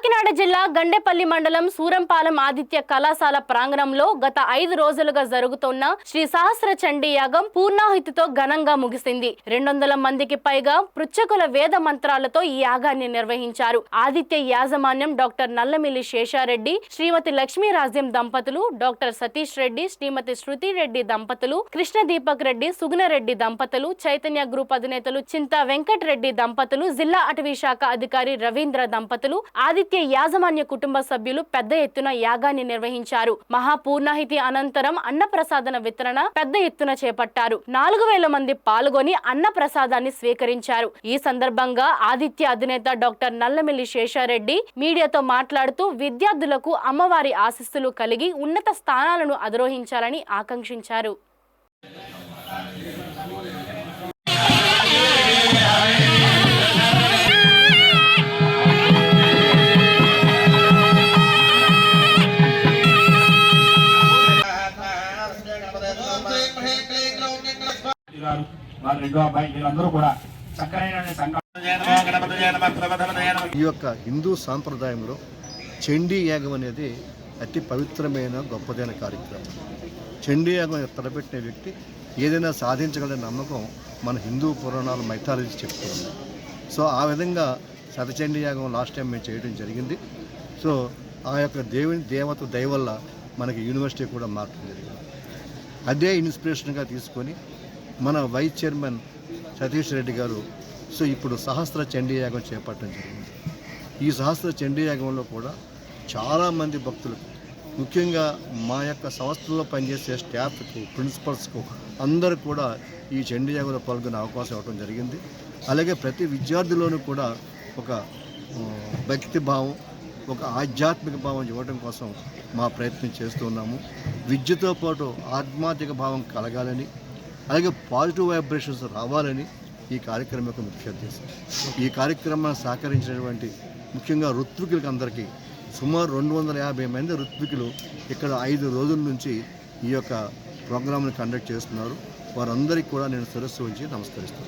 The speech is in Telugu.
కాకినాడ జిల్లా గండేపల్లి మండలం సూరంపాలెం ఆదిత్య కళాశాల ప్రాంగణంలో గత 5 రోజులుగా జరుగుతున్న శ్రీ సహస్ర చండీ యాగం పూర్ణాహుతితో ఘనంగా ముగిసింది. 200 మందికి పైగా పృచ్ఛకుల వేద మంత్రాలతో ఈ యాగాన్ని నిర్వహించారు. ఆదిత్య యాజమాన్యం డాక్టర్ నల్లమిల్లి శేషారెడ్డి, శ్రీమతి లక్ష్మీరాజ్యం దంపతులు, డాక్టర్ సతీష్ రెడ్డి, శ్రీమతి శృతి రెడ్డి దంపతులు, కృష్ణ దీపక్ రెడ్డి, సుగుణరెడ్డి దంపతులు, చైతన్య గ్రూప్ అధినేతలు చింతా వెంకట్ రెడ్డి దంపతులు, జిల్లా అటవీ శాఖ అధికారి రవీంద్ర దంపతులు, ఆదిత్య యాజమాన్య కుటుంబ సభ్యులు పెద్ద ఎత్తున యాగాన్ని నిర్వహించారు. మహాపూర్ణాహితి అనంతరం అన్నప్రసాదన వితరణ పెద్ద ఎత్తున చేపట్టారు. 4000 మంది పాల్గొని అన్న ప్రసాదాన్ని స్వీకరించారు. ఈ సందర్భంగా ఆదిత్య అధినేత డాక్టర్ నల్లమిల్లి శేషారెడ్డి మీడియాతో మాట్లాడుతూ విద్యార్థులకు అమ్మవారి ఆశీస్సులు కలిగి ఉన్నత స్థానాలను అధిరోహించాలని ఆకాంక్షించారు. ఈ యొక్క హిందూ సాంప్రదాయంలో చండీ యాగం అనేది అతి పవిత్రమైన గొప్పదైన కార్యక్రమం. చండీ యాగం తలపెట్టిన వ్యక్తి ఏదైనా సాధించగలనే నమ్మకం మన హిందూ పురాణాలు మైథాలజీ చెప్తుంది. సో ఆ విధంగా శతచండీ యాగం లాస్ట్ టైం మేము చేయడం జరిగింది. సో ఆ యొక్క దేవత దయ వల్ల మనకి యూనివర్సిటీ కూడా మార్చడం జరిగింది. అదే ఇన్స్పిరేషన్గా తీసుకొని మన వైస్ చైర్మన్ సతీష్ రెడ్డి గారు సో ఇప్పుడు సహస్ర చండీ యాగం చేపట్టడం జరిగింది. ఈ సహస్ర చండీ యాగంలో కూడా చాలామంది భక్తులు, ముఖ్యంగా మా యొక్క సంస్థల్లో పనిచేసే స్టాఫ్కి, ప్రిన్సిపల్స్కు అందరూ కూడా ఈ చండీ యాగంలో పాల్గొనే అవకాశం ఇవ్వడం జరిగింది. అలాగే ప్రతి విద్యార్థిలోనూ కూడా ఒక భక్తి భావం, ఒక ఆధ్యాత్మిక భావం ఇవ్వడం కోసం మా ప్రయత్నం చేస్తూ ఉన్నాము. విద్యతో పాటు ఆధ్యాత్మిక భావం కలగాలని, అలాగే పాజిటివ్ వైబ్రేషన్స్ రావాలని ఈ కార్యక్రమం యొక్క ముఖ్య ఉద్దేశం. ఈ కార్యక్రమాన్ని సహకరించినటువంటి ముఖ్యంగా ఋత్వికులకి అందరికీ సుమారు 250 మంది ఋత్వికులు ఇక్కడ 5 రోజుల నుంచి ఈ యొక్క ప్రోగ్రామ్ని కండక్ట్ చేస్తున్నారు. వారందరికీ కూడా నేను శిరస్సు ఉంచి నమస్కరిస్తున్నాను.